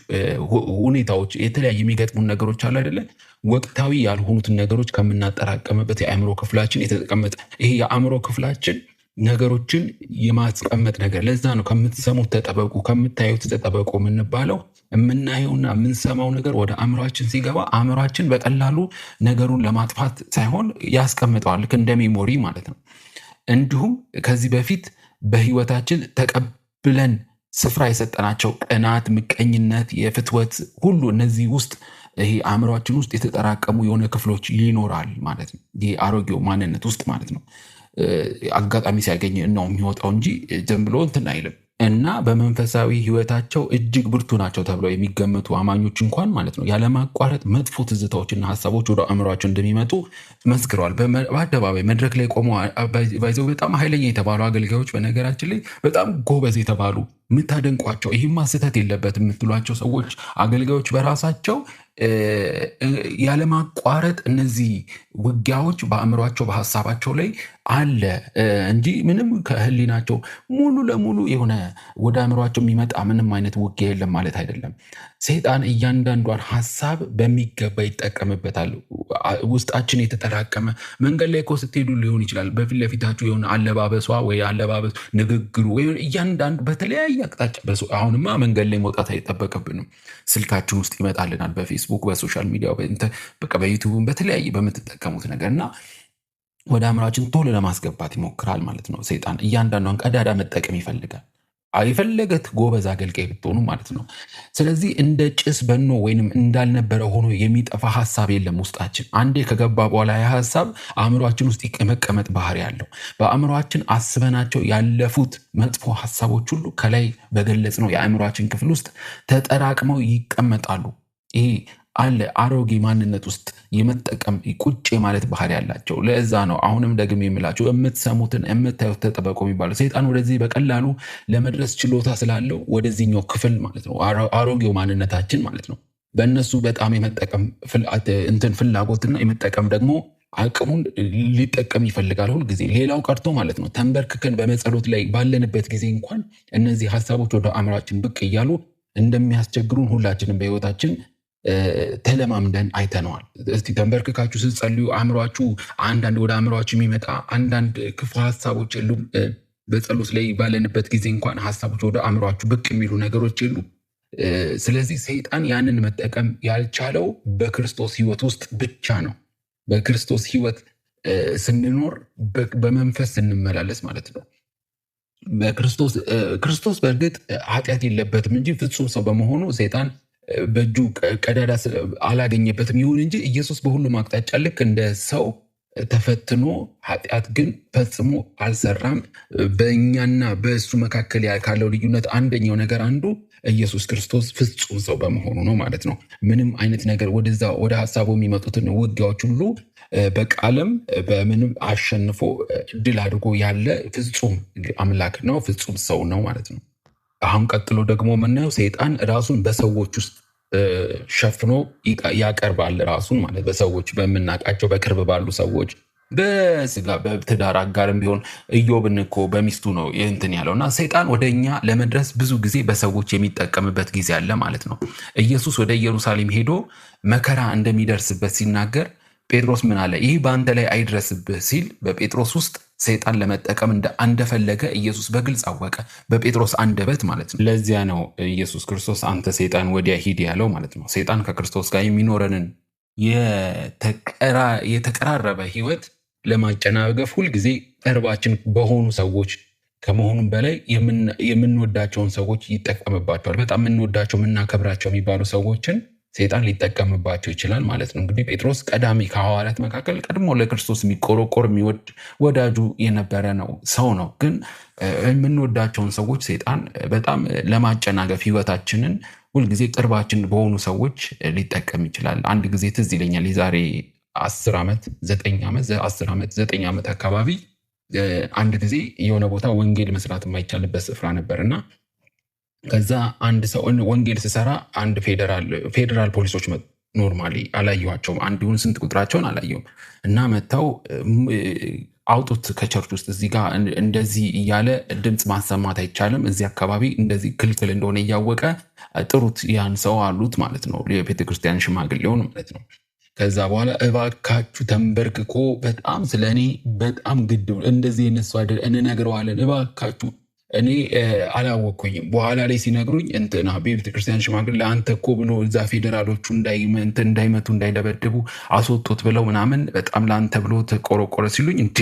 ሁኔታዎች፣ የተለያዩ የሚገጥሙን ነገሮች አሉ አይደለ? ወቅታዊ ያልሆኑትን ነገሮች ከምናጠራቀምበት የአእምሮ ክፍላችን የተቀመጠ ይሄ የአእምሮ ክፍላችን ነገሮችን የማስቀመጥ ነገር። ለዛ ነው ከምትሰሙት ተጠበቁ፣ ከምታዩት ተጠበቁ የምንባለው። የምናየውና የምንሰማው ነገር ወደ አእምሯችን ሲገባ አእምሯችን በቀላሉ ነገሩን ለማጥፋት ሳይሆን ያስቀምጠዋል፣ ልክ እንደ ሜሞሪ ማለት ነው። እንዲሁም ከዚህ በፊት በህይወታችን ተቀብለን ስፍራ የሰጠናቸው ቅናት፣ ምቀኝነት፣ የፍትወት ሁሉ እነዚህ ውስጥ ይሄ አእምሯችን ውስጥ የተጠራቀሙ የሆነ ክፍሎች ይኖራል ማለት ነው። ይሄ አሮጌው ማንነት ውስጥ ማለት ነው። አጋጣሚ ሲያገኝ ነው የሚወጣው እንጂ ዝም ብሎ እንትን አይልም። እና በመንፈሳዊ ህይወታቸው እጅግ ብርቱ ናቸው ተብለው የሚገመቱ አማኞች እንኳን ማለት ነው ያለማቋረጥ መጥፎ ትዝታዎችና ሀሳቦች ወደ አእምሯቸው እንደሚመጡ መስክረዋል። በአደባባይ መድረክ ላይ ቆመው ባይዘው በጣም ኃይለኛ የተባሉ አገልጋዮች፣ በነገራችን ላይ በጣም ጎበዝ የተባሉ የምታደንቋቸው ይህማ ስህተት የለበት የምትሏቸው ሰዎች አገልጋዮች በራሳቸው ያለማቋረጥ እነዚህ ውጊያዎች በአእምሯቸው በሀሳባቸው ላይ አለ እንጂ ምንም ከህሊናቸው ሙሉ ለሙሉ የሆነ ወደ አእምሯቸው የሚመጣ ምንም አይነት ውጊያ የለም ማለት አይደለም። ሰይጣን እያንዳንዷን ሀሳብ በሚገባ ይጠቀምበታል። ውስጣችን የተጠራቀመ መንገድ ላይ እኮ ስትሄዱ ሊሆን ይችላል በፊት ለፊታችሁ የሆነ አለባበሷ ወይ አለባበስ ንግግሩ ወይ እያንዳንዱ በተለያየ አቅጣጫ አሁንማ መንገድ ላይ መውጣት አይጠበቅብንም። ስልካችን ውስጥ ይመጣልናል በፌስቡክ በሶሻል ሚዲያ በቃ በዩቱብን በተለያየ በምትጠቀሙት ነገር እና ወደ አእምሯችን ቶሎ ለማስገባት ይሞክራል ማለት ነው። ሰይጣን እያንዳንዷን ቀዳዳ መጠቀም ይፈልጋል። የፈለገት ጎበዝ አገልጋይ ብትሆኑ ማለት ነው። ስለዚህ እንደ ጭስ በኖ ወይንም እንዳልነበረ ሆኖ የሚጠፋ ሀሳብ የለም ውስጣችን። አንዴ ከገባ በኋላ ያ ሀሳብ አእምሯችን ውስጥ መቀመጥ ባህሪ ያለው በአእምሯችን አስበናቸው ያለፉት መጥፎ ሀሳቦች ሁሉ ከላይ በገለጽ ነው የአእምሯችን ክፍል ውስጥ ተጠራቅመው ይቀመጣሉ። ይሄ አለ አሮጌ ማንነት ውስጥ የመጠቀም ቁጭ ማለት ባህሪ ያላቸው። ለዛ ነው አሁንም ደግሜ የምላቸው የምትሰሙትን የምታዩት ተጠበቁ የሚባለው። ሰይጣን ወደዚህ በቀላሉ ለመድረስ ችሎታ ስላለው ወደዚህኛው ክፍል ማለት ነው አሮጌው ማንነታችን ማለት ነው በእነሱ በጣም የመጠቀም ፍላጎትና የመጠቀም ደግሞ አቅሙን ሊጠቀም ይፈልጋል ሁል ጊዜ። ሌላው ቀርቶ ማለት ነው ተንበርክከን በመጸሎት ላይ ባለንበት ጊዜ እንኳን እነዚህ ሀሳቦች ወደ አእምሯችን ብቅ እያሉ እንደሚያስቸግሩን ሁላችንም በህይወታችን ተለማምደን አይተነዋል። እስቲ ተንበርክካችሁ ስትጸልዩ አእምሯችሁ አንዳንድ ወደ አእምሯችሁ የሚመጣ አንዳንድ ክፉ ሀሳቦች የሉም? በጸሎት ላይ ባለንበት ጊዜ እንኳን ሀሳቦች ወደ አእምሯችሁ ብቅ የሚሉ ነገሮች የሉ? ስለዚህ ሰይጣን ያንን መጠቀም ያልቻለው በክርስቶስ ህይወት ውስጥ ብቻ ነው። በክርስቶስ ህይወት ስንኖር በመንፈስ ስንመላለስ ማለት ነው። ክርስቶስ በእርግጥ ኃጢአት የለበትም እንጂ ፍጹም ሰው በመሆኑ ሰይጣን በእጁ ቀዳዳ አላገኘበትም። ይሁን እንጂ ኢየሱስ በሁሉም አቅጣጫ ልክ እንደ ሰው ተፈትኖ ኃጢአት ግን ፈጽሞ አልሰራም። በእኛና በእሱ መካከል ካለው ልዩነት አንደኛው ነገር አንዱ ኢየሱስ ክርስቶስ ፍጹም ሰው በመሆኑ ነው ማለት ነው። ምንም አይነት ነገር ወደዛ ወደ ሀሳቡ የሚመጡትን ውጊያዎች ሁሉ በቃልም በምንም አሸንፎ ድል አድርጎ ያለ ፍጹም አምላክ ነው፣ ፍጹም ሰው ነው ማለት ነው። አሁን ቀጥሎ ደግሞ የምናየው ሰይጣን ራሱን በሰዎች ውስጥ ሸፍኖ ያቀርባል። ራሱን ማለት በሰዎች በምናውቃቸው በቅርብ ባሉ ሰዎች በስጋ በትዳር አጋርም ቢሆን ኢዮብን እኮ በሚስቱ ነው እንትን ያለው እና ሰይጣን ወደ እኛ ለመድረስ ብዙ ጊዜ በሰዎች የሚጠቀምበት ጊዜ አለ ማለት ነው። ኢየሱስ ወደ ኢየሩሳሌም ሄዶ መከራ እንደሚደርስበት ሲናገር ጴጥሮስ ምን አለ? ይህ በአንተ ላይ አይድረስብህ ሲል በጴጥሮስ ውስጥ ሰይጣን ለመጠቀም እንደፈለገ ኢየሱስ በግልጽ አወቀ፣ በጴጥሮስ አንደበት ማለት ነው። ለዚያ ነው ኢየሱስ ክርስቶስ አንተ ሰይጣን ወዲያ ሂድ ያለው ማለት ነው። ሰይጣን ከክርስቶስ ጋር የሚኖረንን የተቀራረበ ህይወት ለማጨናገፍ ሁልጊዜ ቅርባችን በሆኑ ሰዎች ከመሆኑም በላይ የምንወዳቸውን ሰዎች ይጠቀምባቸዋል። በጣም የምንወዳቸው የምናከብራቸው የሚባሉ ሰዎችን ሰይጣን ሊጠቀምባቸው ይችላል ማለት ነው። እንግዲህ ጴጥሮስ ቀዳሚ ከሐዋርያት መካከል ቀድሞ ለክርስቶስ የሚቆረቆር የሚወድ ወዳጁ የነበረ ሰው ነው። ግን የምንወዳቸውን ሰዎች ሰይጣን በጣም ለማጨናገፍ ህይወታችንን ሁልጊዜ ቅርባችን በሆኑ ሰዎች ሊጠቀም ይችላል። አንድ ጊዜ ትዝ ይለኛል የዛሬ 10 ዓመት 9 ዓመት 10 ዓመት 9 ዓመት አካባቢ አንድ ጊዜ የሆነ ቦታ ወንጌል መስራት የማይቻልበት ስፍራ ነበርና ከዛ አንድ ሰው ወንጌል ስሰራ አንድ ፌዴራል ፖሊሶች መጡ። ኖርማሊ አላየኋቸውም፣ አንዱን ስንት ቁጥራቸውን አላየውም። እና መጥተው አውጡት ከቸርች ውስጥ እዚህ ጋር እንደዚህ እያለ ድምፅ ማሰማት አይቻልም፣ እዚህ አካባቢ እንደዚህ ክልክል እንደሆነ እያወቀ ጥሩት ያን ሰው አሉት ማለት ነው። የቤተክርስቲያን ሽማግሌውን ማለት ነው። ከዛ በኋላ እባካችሁ ተንበርክኮ በጣም ስለ እኔ በጣም ግድ እንደዚህ የነሱ አይደል እንነግረዋለን፣ እባካችሁ እኔ አላወቅኩኝም። በኋላ ላይ ሲነግሩኝ እንትና ቤተክርስቲያን ሽማግሌ ለአንተ እኮ ብሎ እዛ ፌዴራሎቹ እንዳይመቱ እንዳይደበድቡ አስወጡት ብለው ምናምን በጣም ለአንተ ብሎ ተቆረቆረ ሲሉኝ፣ እንዲ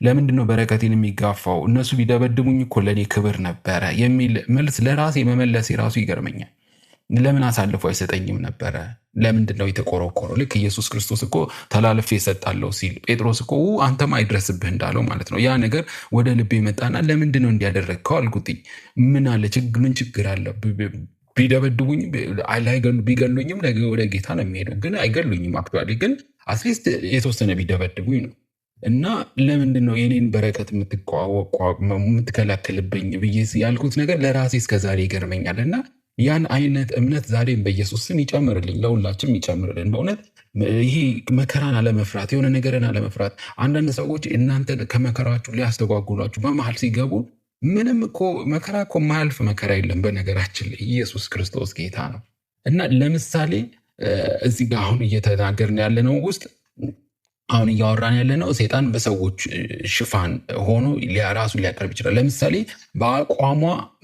ለምንድነው በረከቴን የሚጋፋው? እነሱ ቢደበድቡኝ እኮ ለእኔ ክብር ነበረ የሚል መልስ ለራሴ መመለስ የራሱ ይገርመኛል። ለምን አሳልፎ አይሰጠኝም ነበረ? ለምንድን ነው የተቆረቆረው? ልክ ኢየሱስ ክርስቶስ እኮ ተላልፌ እሰጣለሁ ሲል ጴጥሮስ እኮ አንተም አይድረስብህ እንዳለው ማለት ነው። ያ ነገር ወደ ልቤ መጣና ለምንድን ነው እንዲያደረግከው አልኩትኝ። ምን አለ ምን ችግር አለ? ቢደበድቡኝ ቢገሉኝም ነገ ወደ ጌታ ነው የሚሄደው። ግን አይገሉኝም። አክቹዋሊ ግን አትሊስት የተወሰነ ቢደበድቡኝ ነው። እና ለምንድን ነው የኔን በረከት የምትከላከልብኝ ብዬ ያልኩት ነገር ለራሴ እስከዛሬ ይገርመኛል። እና ያን አይነት እምነት ዛሬም በኢየሱስ ስም ይጨምርልኝ፣ ለሁላችንም ይጨምርልን። በእውነት ይሄ መከራን አለመፍራት፣ የሆነ ነገርን አለመፍራት። አንዳንድ ሰዎች እናንተ ከመከራችሁ ሊያስተጓጉሏችሁ በመሀል ሲገቡ ምንም እኮ መከራ እኮ የማያልፍ መከራ የለም። በነገራችን ላይ ኢየሱስ ክርስቶስ ጌታ ነው። እና ለምሳሌ እዚህ ጋር አሁን እየተናገርን ያለነው ውስጥ አሁን እያወራን ያለነው ሰይጣን በሰዎች ሽፋን ሆኖ ራሱን ሊያቀርብ ይችላል። ለምሳሌ በአቋሟ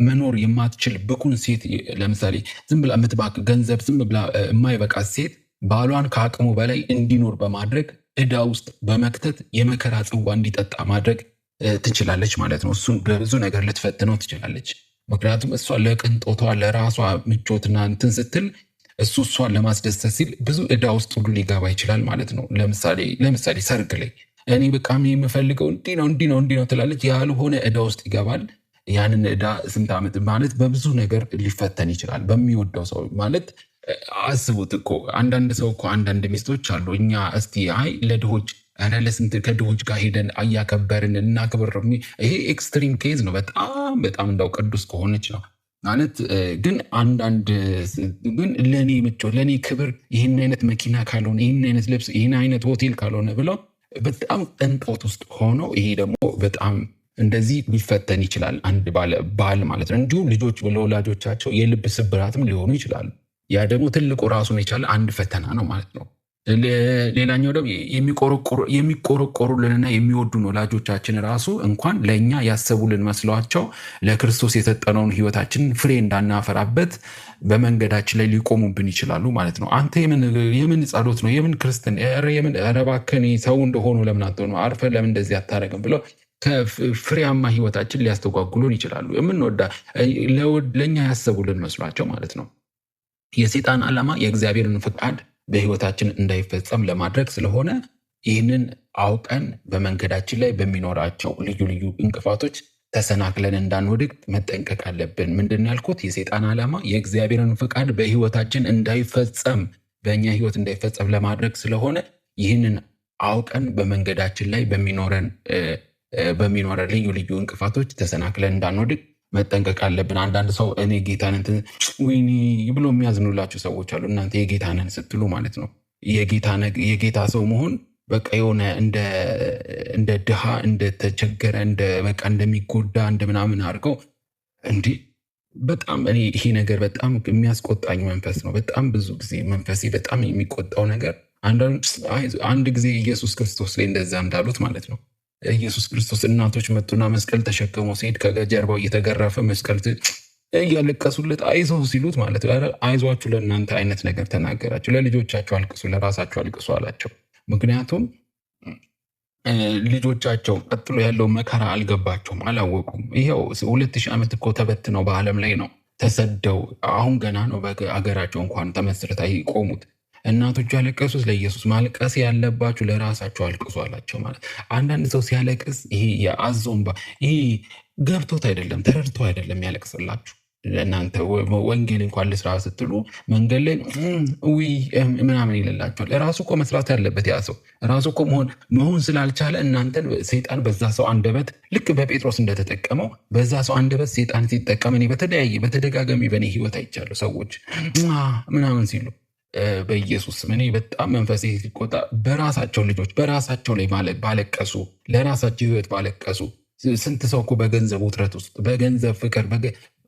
መኖር የማትችል ብኩን ሴት፣ ለምሳሌ ዝም ብላ የምትባክ ገንዘብ ዝም ብላ የማይበቃ ሴት ባሏን ከአቅሙ በላይ እንዲኖር በማድረግ ዕዳ ውስጥ በመክተት የመከራ ጽዋ እንዲጠጣ ማድረግ ትችላለች ማለት ነው። እሱን በብዙ ነገር ልትፈትነው ትችላለች። ምክንያቱም እሷ ለቅንጦቷ ለራሷ ምቾትና እንትን ስትል እሱ እሷን ለማስደሰት ሲል ብዙ ዕዳ ውስጥ ሁሉ ሊገባ ይችላል ማለት ነው። ለምሳሌ ሰርግ ላይ እኔ በቃ የምፈልገው እንዲህ ነው ትላለች። ያልሆነ ዕዳ ውስጥ ይገባል። ያንን ዕዳ ስንት ዓመት ማለት በብዙ ነገር ሊፈተን ይችላል። በሚወደው ሰው ማለት አስቡት እኮ አንዳንድ ሰው እኮ አንዳንድ ሚስቶች አሉ። እኛ እስቲ ለድሆች ለስንት ከድሆች ጋር ሄደን እያከበርን እናክብር። ይሄ ኤክስትሪም ኬዝ ነው። በጣም በጣም እንዳው ቅዱስ ከሆነች ነው ማለት ግን አንዳንድ ግን ለእኔ ምቾት ለእኔ ክብር ይህን አይነት መኪና ካልሆነ ይህን አይነት ልብስ ይህን አይነት ሆቴል ካልሆነ ብለው በጣም ቅንጦት ውስጥ ሆነው ይሄ ደግሞ በጣም እንደዚህ ሊፈተን ይችላል አንድ ባል ማለት ነው። እንዲሁም ልጆች ለወላጆቻቸው የልብ ስብራትም ሊሆኑ ይችላሉ። ያ ደግሞ ትልቁ ራሱን የቻለ አንድ ፈተና ነው ማለት ነው። ሌላኛው ደግሞ የሚቆረቆሩልንና የሚወዱን ወላጆቻችን ራሱ እንኳን ለእኛ ያሰቡልን መስሏቸው ለክርስቶስ የሰጠነውን ሕይወታችንን ፍሬ እንዳናፈራበት በመንገዳችን ላይ ሊቆሙብን ይችላሉ ማለት ነው። አንተ የምን ጸሎት ነው? የምን ክርስትና? ኧረ እባክህ ሰው እንደሆኑ ለምን አትሆኑ? አርፈህ ለምን እንደዚህ አታደርግም? ብለው ከፍሬያማ ሕይወታችን ሊያስተጓጉሉን ይችላሉ። ለእኛ ያሰቡልን መስሏቸው ማለት ነው። የሰይጣን ዓላማ የእግዚአብሔርን ፍቃድ በሕይወታችን እንዳይፈጸም ለማድረግ ስለሆነ ይህንን አውቀን በመንገዳችን ላይ በሚኖራቸው ልዩ ልዩ እንቅፋቶች ተሰናክለን እንዳንወድቅ መጠንቀቅ አለብን። ምንድን ያልኩት የሰይጣን ዓላማ የእግዚአብሔርን ፍቃድ በሕይወታችን እንዳይፈጸም በእኛ ሕይወት እንዳይፈጸም ለማድረግ ስለሆነ ይህንን አውቀን በመንገዳችን ላይ በሚኖረን ልዩ ልዩ እንቅፋቶች ተሰናክለን እንዳንወድቅ መጠንቀቅ አለብን። አንዳንድ ሰው እኔ ጌታን ወይኔ ብሎ የሚያዝኑላችሁ ሰዎች አሉ። እናንተ የጌታንን ስትሉ ማለት ነው የጌታ ሰው መሆን በቃ የሆነ እንደ ድሃ እንደተቸገረ በቃ እንደሚጎዳ እንደምናምን አድርገው እንዲህ በጣም እኔ ይሄ ነገር በጣም የሚያስቆጣኝ መንፈስ ነው። በጣም ብዙ ጊዜ መንፈሴ በጣም የሚቆጣው ነገር አንድ ጊዜ ኢየሱስ ክርስቶስ ላይ እንደዛ እንዳሉት ማለት ነው። ኢየሱስ ክርስቶስ እናቶች መጡና መስቀል ተሸክሞ ሲሄድ ከጀርባው እየተገረፈ መስቀል እያለቀሱለት አይዞህ ሲሉት ማለት አይዟችሁ ለእናንተ አይነት ነገር ተናገራቸው። ለልጆቻቸው አልቅሱ፣ ለራሳቸው አልቅሱ አላቸው። ምክንያቱም ልጆቻቸው ቀጥሎ ያለው መከራ አልገባቸውም፣ አላወቁም። ይኸው 2000 ዓመት እኮ ተበትነው በዓለም ላይ ነው ተሰደው አሁን ገና ነው በአገራቸው እንኳን ተመስርታ ይቆሙት። እናቶቹ ያለቀሱት ለኢየሱስ። ማልቀስ ያለባችሁ ለራሳችሁ አልቅሱ አላቸው። ማለት አንዳንድ ሰው ሲያለቅስ ይሄ የአዞ እንባ ይሄ ገብቶት አይደለም ተረድቶ አይደለም ያለቅስላችሁ። እናንተ ወንጌል እንኳን ልስራ ስትሉ መንገድ ላይ ምናምን ይልላቸዋል። ራሱ እኮ መስራት ያለበት ያ ሰው ራሱ እኮ መሆን ስላልቻለ እናንተን ሰይጣን በዛ ሰው አንደበት ልክ በጴጥሮስ እንደተጠቀመው በዛ ሰው አንደበት ሰይጣን ሲጠቀም እኔ በተደጋጋሚ በእኔ ህይወት አይቻለሁ። ሰዎች ምናምን ሲሉ በኢየሱስ ስም እኔ በጣም መንፈሴ ሲቆጣ በራሳቸው ልጆች በራሳቸው ላይ ባለቀሱ፣ ለራሳቸው ህይወት ባለቀሱ። ስንት ሰው እኮ በገንዘብ ውጥረት ውስጥ በገንዘብ ፍቅር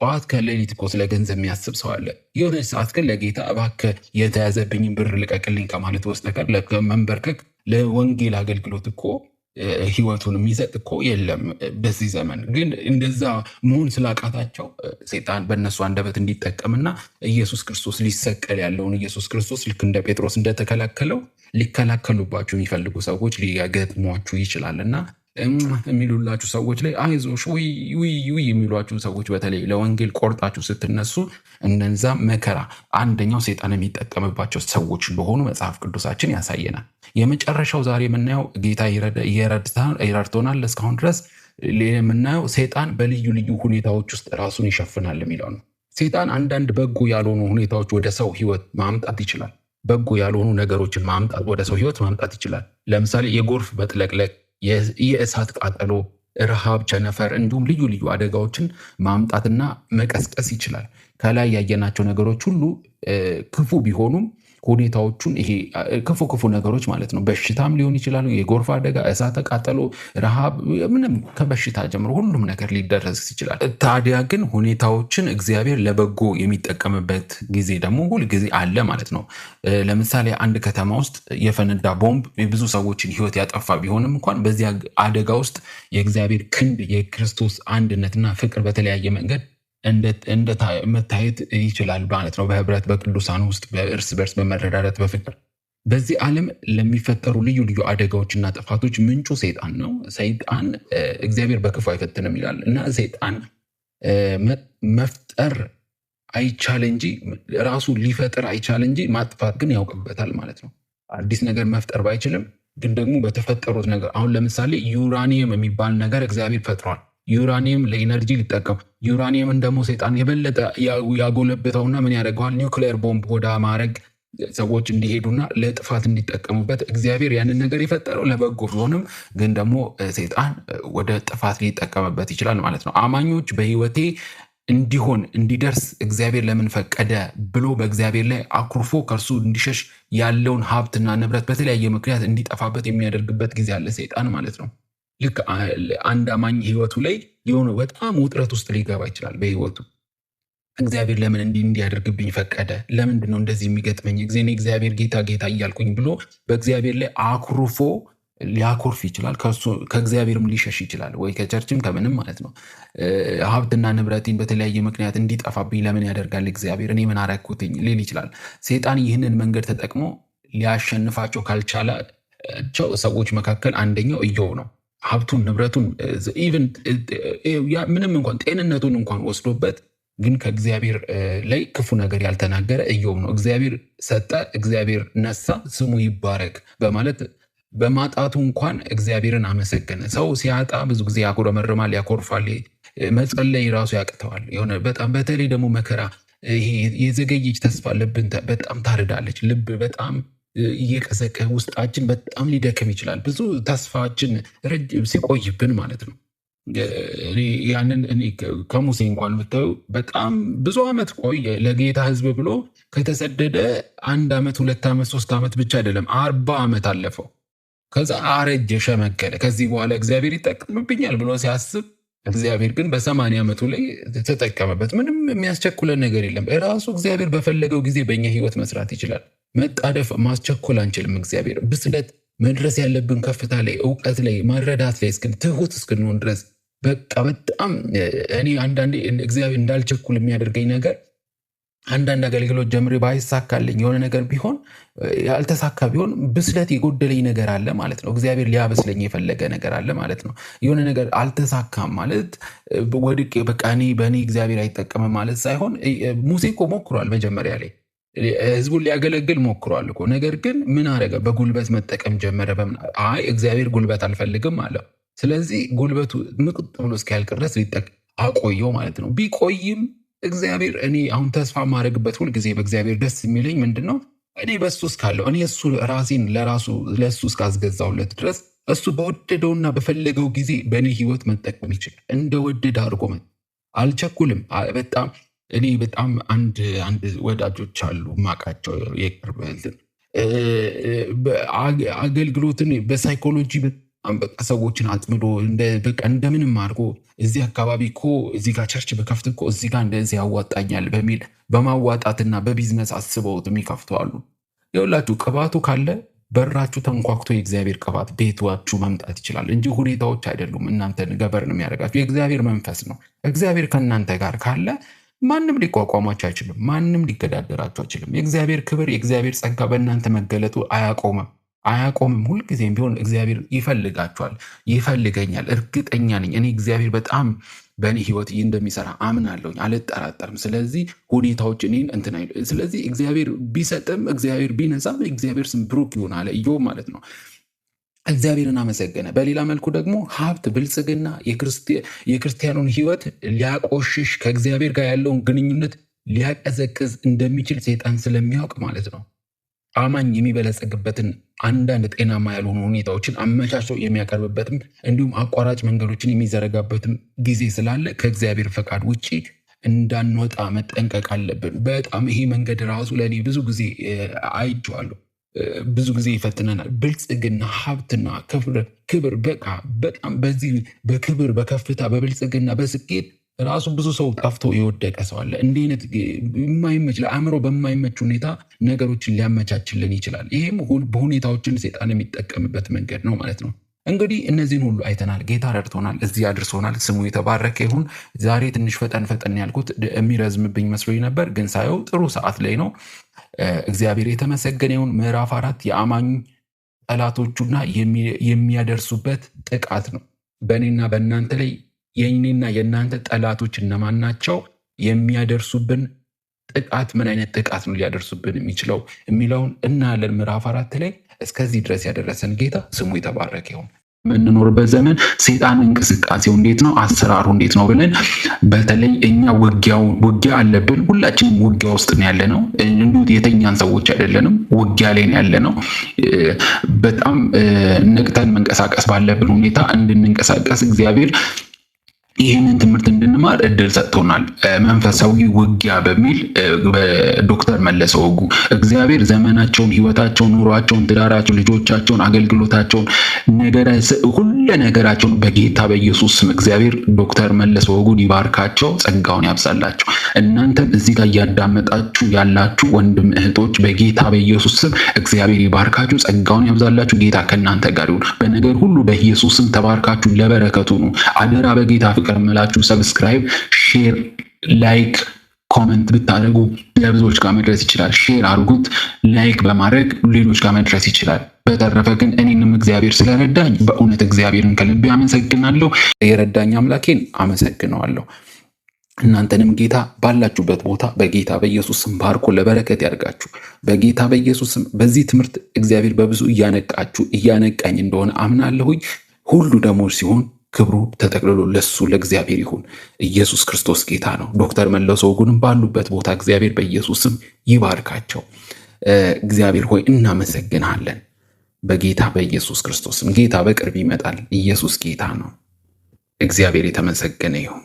ጠዋት ከሌሊት እኮ ስለ ገንዘብ የሚያስብ ሰው አለ። የሆነች ሰዓት ግን ለጌታ እባክህ የተያዘብኝን ብር ልቀቅልኝ ከማለት በስተቀር መንበርከክ ለወንጌል አገልግሎት እኮ ህይወቱን የሚሰጥ እኮ የለም በዚህ ዘመን። ግን እንደዛ መሆን ስላቃታቸው ሰይጣን በእነሱ አንደበት እንዲጠቀምና ኢየሱስ ክርስቶስ ሊሰቀል ያለውን ኢየሱስ ክርስቶስ ልክ እንደ ጴጥሮስ እንደተከላከለው ሊከላከሉባችሁ የሚፈልጉ ሰዎች ሊገጥሟችሁ ይችላልና የሚሉላችሁ ሰዎች ላይ አይዞሽ የሚሏችሁ ሰዎች በተለይ ለወንጌል ቆርጣችሁ ስትነሱ እነዛ መከራ አንደኛው ሰይጣን የሚጠቀምባቸው ሰዎች እንደሆኑ መጽሐፍ ቅዱሳችን ያሳየናል። የመጨረሻው ዛሬ የምናየው ጌታ ይረድቶናል እስካሁን ድረስ የምናየው ሰይጣን በልዩ ልዩ ሁኔታዎች ውስጥ ራሱን ይሸፍናል የሚለው ነው። ሰይጣን አንዳንድ በጎ ያልሆኑ ሁኔታዎች ወደ ሰው ህይወት ማምጣት ይችላል። በጎ ያልሆኑ ነገሮችን ወደ ሰው ህይወት ማምጣት ይችላል። ለምሳሌ የጎርፍ መጥለቅለቅ፣ የእሳት ቃጠሎ፣ ረሃብ፣ ቸነፈር እንዲሁም ልዩ ልዩ አደጋዎችን ማምጣትና መቀስቀስ ይችላል። ከላይ ያየናቸው ነገሮች ሁሉ ክፉ ቢሆኑም ሁኔታዎቹን ይሄ ክፉ ነገሮች ማለት ነው። በሽታም ሊሆን ይችላሉ፣ የጎርፍ አደጋ፣ እሳት ቃጠሎ፣ ረሃብ፣ ምንም ከበሽታ ጀምሮ ሁሉም ነገር ሊደረስ ይችላል። ታዲያ ግን ሁኔታዎችን እግዚአብሔር ለበጎ የሚጠቀምበት ጊዜ ደግሞ ሁል ጊዜ አለ ማለት ነው። ለምሳሌ አንድ ከተማ ውስጥ የፈነዳ ቦምብ የብዙ ሰዎችን ህይወት ያጠፋ ቢሆንም እንኳን በዚያ አደጋ ውስጥ የእግዚአብሔር ክንድ የክርስቶስ አንድነትና ፍቅር በተለያየ መንገድ መታየት ይችላል ማለት ነው። በህብረት በቅዱሳን ውስጥ በእርስ በርስ በመረዳዳት በፍቅር በዚህ ዓለም ለሚፈጠሩ ልዩ ልዩ አደጋዎችና ጥፋቶች ምንጩ ሰይጣን ነው። ሰይጣን እግዚአብሔር በክፉ አይፈትንም ይላል እና ሰይጣን መፍጠር አይቻል እንጂ ራሱ ሊፈጥር አይቻል እንጂ ማጥፋት ግን ያውቅበታል ማለት ነው። አዲስ ነገር መፍጠር ባይችልም ግን ደግሞ በተፈጠሩት ነገር አሁን ለምሳሌ ዩራኒየም የሚባል ነገር እግዚአብሔር ፈጥሯል። ዩራኒየም ለኢነርጂ ሊጠቀም ዩራኒየምን ደግሞ ሰይጣን የበለጠ ያጎለብተውና ምን ያደርገዋል? ኒውክሌር ቦምብ ወደ ማድረግ ሰዎች እንዲሄዱና ለጥፋት እንዲጠቀሙበት እግዚአብሔር ያንን ነገር የፈጠረው ለበጎ ቢሆንም ግን ደግሞ ሰይጣን ወደ ጥፋት ሊጠቀምበት ይችላል ማለት ነው። አማኞች በህይወቴ እንዲደርስ እግዚአብሔር ለምን ፈቀደ ብሎ በእግዚአብሔር ላይ አኩርፎ ከእርሱ እንዲሸሽ ያለውን ሀብትና ንብረት በተለያየ ምክንያት እንዲጠፋበት የሚያደርግበት ጊዜ አለ ሰይጣን ማለት ነው። ልክ አንድ አማኝ ህይወቱ ላይ የሆነ በጣም ውጥረት ውስጥ ሊገባ ይችላል። በህይወቱ እግዚአብሔር ለምን እንዲያደርግብኝ ፈቀደ? ለምንድን ነው እንደዚህ የሚገጥመኝ? እግዚአብሔር ጌታ እያልኩኝ ብሎ በእግዚአብሔር ላይ አኩርፎ ሊያኮርፍ ይችላል። ከእግዚአብሔርም ሊሸሽ ይችላል፣ ወይ ከቸርችም ከምንም ማለት ነው። ሀብትና ንብረቴን በተለያየ ምክንያት እንዲጠፋብኝ ለምን ያደርጋል እግዚአብሔር? እኔ ምን አረኩትኝ ሊል ይችላል። ሰይጣን ይህንን መንገድ ተጠቅሞ ሊያሸንፋቸው ካልቻላቸው ሰዎች መካከል አንደኛው ኢዮብ ነው። ሀብቱን ንብረቱን ምንም እንኳን ጤንነቱን እንኳን ወስዶበት ግን ከእግዚአብሔር ላይ ክፉ ነገር ያልተናገረ ኢዮብ ነው። እግዚአብሔር ሰጠ፣ እግዚአብሔር ነሳ፣ ስሙ ይባረክ በማለት በማጣቱ እንኳን እግዚአብሔርን አመሰገነ። ሰው ሲያጣ ብዙ ጊዜ ያጉረመርማል፣ ያኮርፋል፣ መጸለይ ራሱ ያቅተዋል። የሆነ በጣም በተለይ ደግሞ መከራ የዘገየች ተስፋ ልብን በጣም ታርዳለች። ልብ በጣም እየቀዘቀ ውስጣችን በጣም ሊደክም ይችላል። ብዙ ተስፋችን ረጅም ሲቆይብን ማለት ነው። ያንን ከሙሴ እንኳን ብታዩ በጣም ብዙ ዓመት ቆየ። ለጌታ ሕዝብ ብሎ ከተሰደደ 1 ዓመት 2 ዓመት 3 ዓመት ብቻ አይደለም 40 ዓመት አለፈው። ከዛ አረጀ፣ ሸመገለ። ከዚህ በኋላ እግዚአብሔር ይጠቀምብኛል ብሎ ሲያስብ እግዚአብሔር ግን በ80 ዓመቱ ላይ ተጠቀመበት። ምንም የሚያስቸኩለን ነገር የለም። ራሱ እግዚአብሔር በፈለገው ጊዜ በእኛ ህይወት መስራት ይችላል። መጣደፍ ማስቸኮል አንችልም። እግዚአብሔር ብስለት መድረስ ያለብን ከፍታ ላይ እውቀት ላይ መረዳት ላይ ትሁት እስክንሆን ድረስ በቃ በጣም እኔ አንዳንዴ እግዚአብሔር እንዳልቸኩል የሚያደርገኝ ነገር አንዳንድ አገልግሎት ጀምሬ ባይሳካልኝ የሆነ ነገር ቢሆን ያልተሳካ ቢሆን ብስለት የጎደለኝ ነገር አለ ማለት ነው። እግዚአብሔር ሊያበስለኝ የፈለገ ነገር አለ ማለት ነው። የሆነ ነገር አልተሳካም ማለት ወድቄ በቃ በእኔ እግዚአብሔር አይጠቀምም ማለት ሳይሆን ሙሴ እኮ ሞክሯል። መጀመሪያ ላይ ህዝቡን ሊያገለግል ሞክሯል እኮ። ነገር ግን ምን አደረገ? በጉልበት መጠቀም ጀመረ። እግዚአብሔር ጉልበት አልፈልግም አለው። ስለዚህ ጉልበቱ ምቅጥ ብሎ እስኪያልቅ ድረስ አቆየው ማለት ነው። ቢቆይም እግዚአብሔር እኔ አሁን ተስፋ ማድረግበት ሁልጊዜ በእግዚአብሔር ደስ የሚለኝ ምንድን ነው? እኔ በእሱ እስካለሁ እኔ እሱ ራሴን ለእሱ እስካስገዛውለት ድረስ እሱ በወደደውና በፈለገው ጊዜ በእኔ ህይወት መጠቀም ይችላል። እንደወደደ አድርጎ አልቸኩልም። እኔ በጣም አንድ ወዳጆች አሉ ማቃቸው የቅርብ እንትን አገልግሎትን በሳይኮሎጂ በቃ ሰዎችን አጥምዶ በቃ እንደምንም አድርጎ እዚህ አካባቢ እኮ እዚህ ጋር ቸርች በከፍት እኮ እዚህ ጋር እንደዚህ ያዋጣኛል በሚል በማዋጣትና በቢዝነስ አስበውት የሚከፍቱ አሉ። ይኸውላችሁ ቅባቱ ካለ በራችሁ ተንኳክቶ የእግዚአብሔር ቅባት ቤቷችሁ መምጣት ይችላል እንጂ ሁኔታዎች አይደሉም እናንተን ገበርን የሚያደርጋችሁ። የእግዚአብሔር መንፈስ ነው። እግዚአብሔር ከእናንተ ጋር ካለ ማንም ሊቋቋማችሁ አይችልም። ማንም ሊገዳደራችሁ አይችልም። የእግዚአብሔር ክብር የእግዚአብሔር ጸጋ በእናንተ መገለጡ አያቆምም። ሁልጊዜም ቢሆን እግዚአብሔር ይፈልጋችኋል፣ ይፈልገኛል። እርግጠኛ ነኝ እኔ እግዚአብሔር በጣም በእኔ ህይወት እንደሚሰራ አምናለሁኝ፣ አልጠራጠርም። ስለዚህ ሁኔታዎች እኔን እንትን አይሉ። ስለዚህ እግዚአብሔር ቢሰጥም እግዚአብሔር ቢነሳም እግዚአብሔር ስም ብሩክ ይሁን አለ ኢዮብ ማለት ነው። እግዚአብሔርን አመሰገነ። በሌላ መልኩ ደግሞ ሀብት፣ ብልጽግና የክርስቲያኑን ህይወት ሊያቆሽሽ ከእግዚአብሔር ጋር ያለውን ግንኙነት ሊያቀዘቅዝ እንደሚችል ሰይጣን ስለሚያውቅ ማለት ነው አማኝ የሚበለጸግበትን አንዳንድ ጤናማ ያልሆኑ ሁኔታዎችን አመቻችቶ የሚያቀርብበትም እንዲሁም አቋራጭ መንገዶችን የሚዘረጋበትም ጊዜ ስላለ ከእግዚአብሔር ፈቃድ ውጭ እንዳንወጣ መጠንቀቅ አለብን። በጣም ይሄ መንገድ ራሱ ለእኔ ብዙ ጊዜ አይቼዋለሁ። ብዙ ጊዜ ይፈትነናል። ብልጽግና፣ ሀብትና ክብር በቃ በጣም በዚህ በክብር በከፍታ በብልጽግና በስኬት ራሱ ብዙ ሰው ጠፍቶ የወደቀ ሰው አለ። እንዲህ አይነት የማይመች ለአእምሮ በማይመች ሁኔታ ነገሮችን ሊያመቻችልን ይችላል። ይህም በሁኔታዎችን ሰይጣን የሚጠቀምበት መንገድ ነው ማለት ነው። እንግዲህ እነዚህን ሁሉ አይተናል። ጌታ ረድቶናል፣ እዚህ አድርሶናል። ስሙ የተባረከ ይሁን። ዛሬ ትንሽ ፈጠን ያልኩት የሚረዝምብኝ መስሎኝ ነበር፣ ግን ሳየው ጥሩ ሰዓት ላይ ነው። እግዚአብሔር የተመሰገነ ይሁን። ምዕራፍ 4 የአማኝ ጠላቶቹና የሚያደርሱበት ጥቃት ነው። በእኔና በእናንተ ላይ የእኔና የእናንተ ጠላቶች እነማን ናቸው? የሚያደርሱብን ጥቃት ምን አይነት ጥቃት ነው ሊያደርሱብን የሚችለው የሚለውን እናያለን። ምዕራፍ 4 ላይ እስከዚህ ድረስ ያደረሰን ጌታ ስሙ የተባረከ ይሁን። የምንኖርበት ዘመን ሰይጣን እንቅስቃሴው እንዴት ነው፣ አሰራሩ እንዴት ነው ብለን በተለይ እኛ ውጊያ አለብን። ሁላችንም ውጊያ ውስጥ ነው ያለ ነው። እንዲሁ የተኛን ሰዎች አይደለንም፣ ውጊያ ላይ ነው ያለ ነው። በጣም ነቅተን መንቀሳቀስ ባለብን ሁኔታ እንድንንቀሳቀስ እግዚአብሔር ይህንን ትምህርት እንድንማር እድል ሰጥቶናል። መንፈሳዊ ውጊያ በሚል በዶክተር መለሰ ወጉ እግዚአብሔር ዘመናቸውን፣ ህይወታቸውን፣ ኑሯቸውን፣ ትዳራቸውን፣ ልጆቻቸውን፣ አገልግሎታቸውን፣ ሁሉ ነገራቸውን በጌታ በኢየሱስ ስም እግዚአብሔር ዶክተር መለሰ ወጉን ይባርካቸው፣ ጸጋውን ያብዛላቸው። እናንተም እዚህ ጋር እያዳመጣችሁ ያላችሁ ወንድም እህቶች በጌታ በኢየሱስ ስም እግዚአብሔር ይባርካችሁ፣ ጸጋውን ያብዛላችሁ። ጌታ ከእናንተ ጋር ይሁን። በነገር ሁሉ በኢየሱስ ስም ተባርካችሁ ለበረከቱ ነው። አደራ በጌታ ፍቅር መላችሁ ሰብስክራይብ፣ ሼር፣ ላይክ፣ ኮመንት ብታደርጉ ለብዙዎች ጋር መድረስ ይችላል። ሼር አድርጉት። ላይክ በማድረግ ሌሎች ጋር መድረስ ይችላል። በተረፈ ግን እኔንም እግዚአብሔር ስለረዳኝ በእውነት እግዚአብሔርን ከልቤ አመሰግናለሁ። የረዳኝ አምላኬን አመሰግነዋለሁ። እናንተንም ጌታ ባላችሁበት ቦታ በጌታ በኢየሱስ ስም ባርኮ ለበረከት ያድርጋችሁ። በጌታ በኢየሱስ ስም በዚህ ትምህርት እግዚአብሔር በብዙ እያነቃኝ እንደሆነ አምናለሁኝ። ሁሉ ደግሞ ሲሆን ክብሩ ተጠቅልሎ ለሱ ለእግዚአብሔር ይሁን። ኢየሱስ ክርስቶስ ጌታ ነው። ዶክተር መለሰ ወጉንም ባሉበት ቦታ እግዚአብሔር በኢየሱስ ስም ይባርካቸው። እግዚአብሔር ሆይ እናመሰግናለን። በጌታ በኢየሱስ ክርስቶስ ስም ጌታ በቅርብ ይመጣል። ኢየሱስ ጌታ ነው። እግዚአብሔር የተመሰገነ ይሁን።